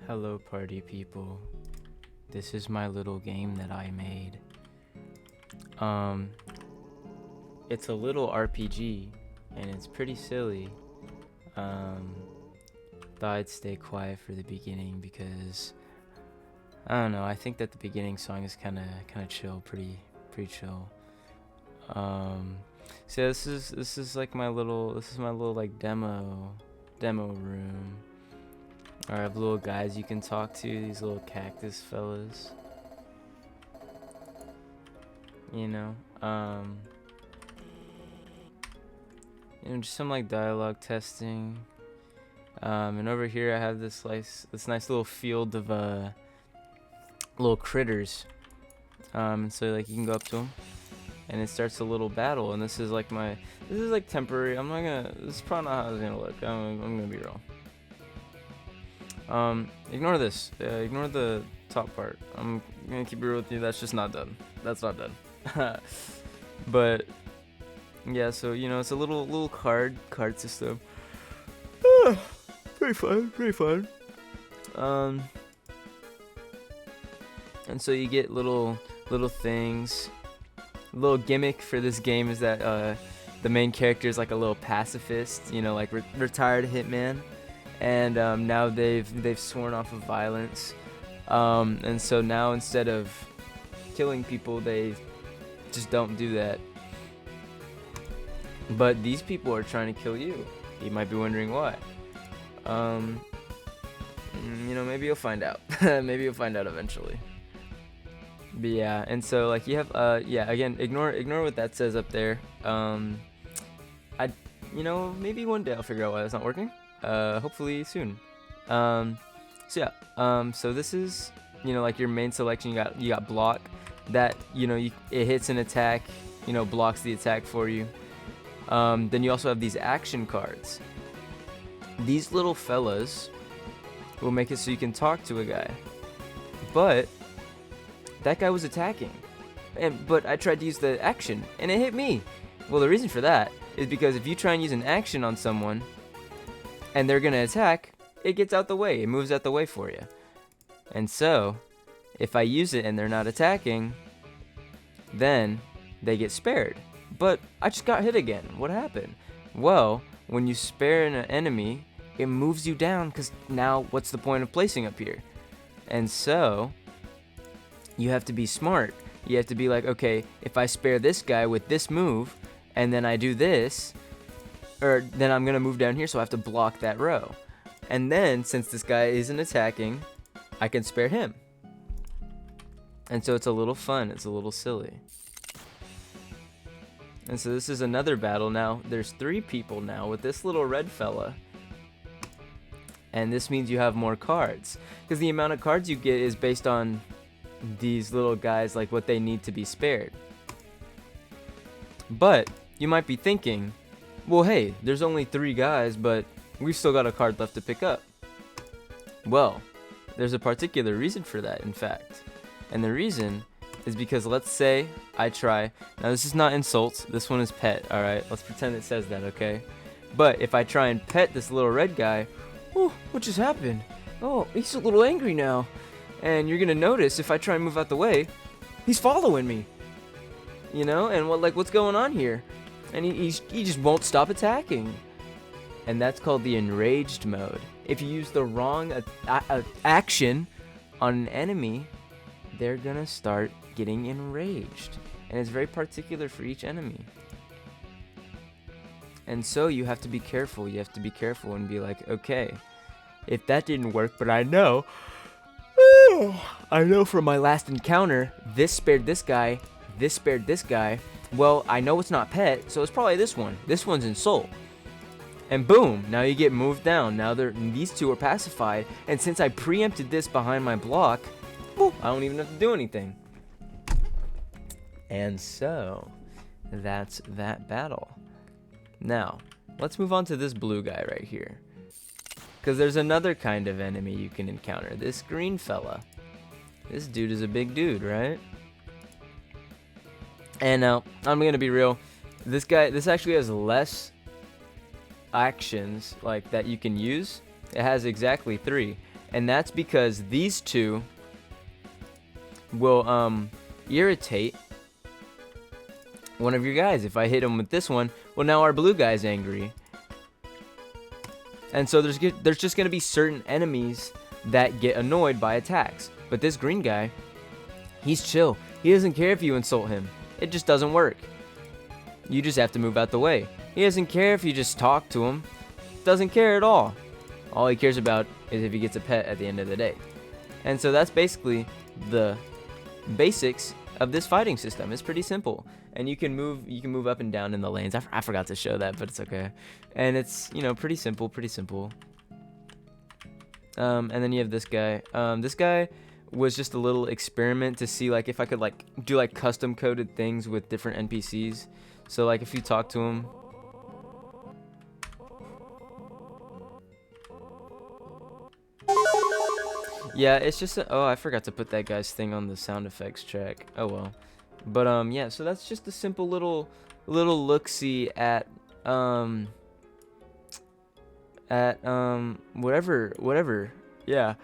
Hello party people. This is my little game that I made. Um it's a little RPG and it's pretty silly. Um Thought I'd stay quiet for the beginning because I don't know, I think that the beginning song is kinda chill, pretty chill. Um so this is like my little like demo room. I have little guys you can talk to, these little cactus fellas. You know, just some like dialogue testing. And over here I have this nice little field of little critters. And so like you can go up to them, and it starts a little battle. And this is like temporary. This is probably not how it's gonna look. I'm gonna be real. Ignore this. Ignore the top part. I'm gonna keep it real with you. That's just not done. That's not done. But yeah, so it's a little card system. Pretty fun. And so you get little things. A little gimmick for this game is that the main character is like a little pacifist. Like retired hitman. And now they've sworn off of violence, and so now instead of killing people, they just don't do that. But these people are trying to kill you. You might be wondering why. Maybe you'll find out. Maybe you'll find out eventually. But yeah, and so like you have again, ignore what that says up there. Maybe one day I'll figure out why that's not working. Hopefully soon. So this is like your main selection. You got block that it hits an attack, blocks the attack for you. Then you also have these action cards. These little fellas will make it so you can talk to a guy, but that guy was attacking, but I tried to use the action and it hit me. Well, the reason for that is because if you try and use an action on someone and they're gonna attack, it gets out the way. It moves out the way for you. And so, if I use it and they're not attacking, then they get spared. But I just got hit again. What happened? Well, when you spare an enemy, it moves you down, because now what's the point of placing up here? And so, you have to be smart. You have to be like, okay, if I spare this guy with this move, and then I do this, then I'm gonna move down here, so I have to block that row. And then, since this guy isn't attacking, I can spare him. And so it's a little fun, it's a little silly. And so this is another battle now. There's 3 people now with this little red fella. And this means you have more cards, because the amount of cards you get is based on these little guys, like what they need to be spared. But you might be thinking, well, hey, there's only 3 guys, but we've still got a card left to pick up. Well, there's a particular reason for that, in fact. And the reason is because, let's say I try. Now, this is not insult. This one is pet, alright? Let's pretend it says that, okay? But if I try and pet this little red guy, oh, what just happened? Oh, he's a little angry now. And you're going to notice if I try and move out the way, he's following me. And what's going on here? And he just won't stop attacking. And that's called the enraged mode. If you use the wrong action on an enemy, they're gonna start getting enraged. And it's very particular for each enemy. And so you have to be careful. You have to be careful and be like, okay, if that didn't work, but I know from my last encounter, this spared this guy, this spared this guy. Well, I know it's not pet, so it's probably this one. This one's insult. And boom, now you get moved down. Now these 2 are pacified, and since I preempted this behind my block, well, I don't even have to do anything. And so, that's that battle. Now, let's move on to this blue guy right here, because there's another kind of enemy you can encounter. This green fella. This dude is a big dude, right? And now, I'm gonna be real. This actually has less actions like that you can use. It has exactly 3, And that's because these two will irritate one of your guys. If I hit him with this one, well, now our blue guy's angry. And so there's just going to be certain enemies that get annoyed by attacks. But this green guy, he's chill. He doesn't care if you insult him. It just doesn't work. You just have to move out the way. He doesn't care if you just talk to him. Doesn't care at all. All he cares about is if he gets a pet at the end of the day. And so that's basically the basics of this fighting system. It's pretty simple. And you can move up and down in the lanes. I forgot to show that, but it's okay. And it's, pretty simple. And then you have this guy. This guy was just a little experiment to see like if I could like do like custom coded things with different NPCs. So like if you talk to him, yeah, it's just I forgot to put that guy's thing on the sound effects track. Oh well. But yeah, so that's just a simple little look-see at whatever. Yeah.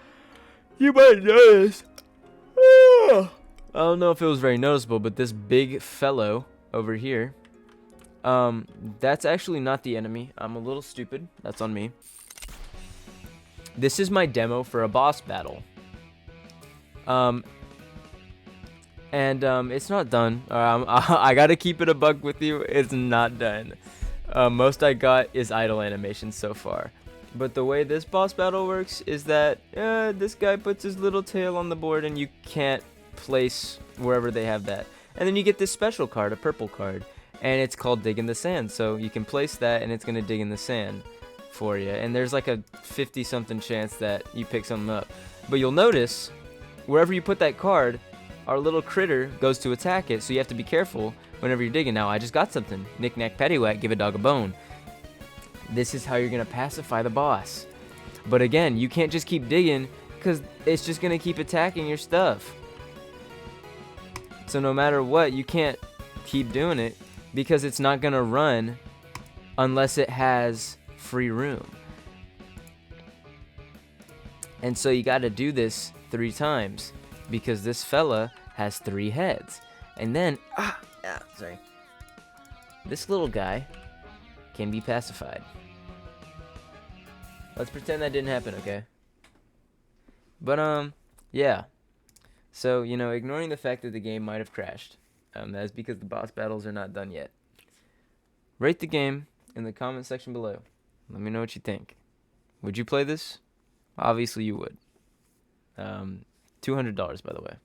You might notice. I don't know if it was very noticeable, but this big fellow over here, that's actually not the enemy. I'm a little stupid. That's on me. This is my demo for a boss battle. It's not done. I gotta keep it a buck with you. It's not done. Most I got is idle animations so far. But the way this boss battle works is that this guy puts his little tail on the board and you can't place wherever they have that. And then you get this special card, a purple card, and it's called Dig in the Sand. So you can place that and it's gonna dig in the sand for you. And there's like a 50-something chance that you pick something up. But you'll notice wherever you put that card, our little critter goes to attack it, so you have to be careful whenever you're digging. Now, I just got something. Knick-knack, paddywhack, give a dog a bone. This is how you're going to pacify the boss. But again, you can't just keep digging, because it's just going to keep attacking your stuff. So no matter what, you can't keep doing it, because it's not going to run unless it has free room. And so you got to do this 3 times. Because this fella has 3 heads. And then, sorry. This little guy can be pacified. Let's pretend that didn't happen, okay? But, yeah. So, ignoring the fact that the game might have crashed. That's because the boss battles are not done yet. Rate the game in the comment section below. Let me know what you think. Would you play this? Obviously you would. $200, by the way.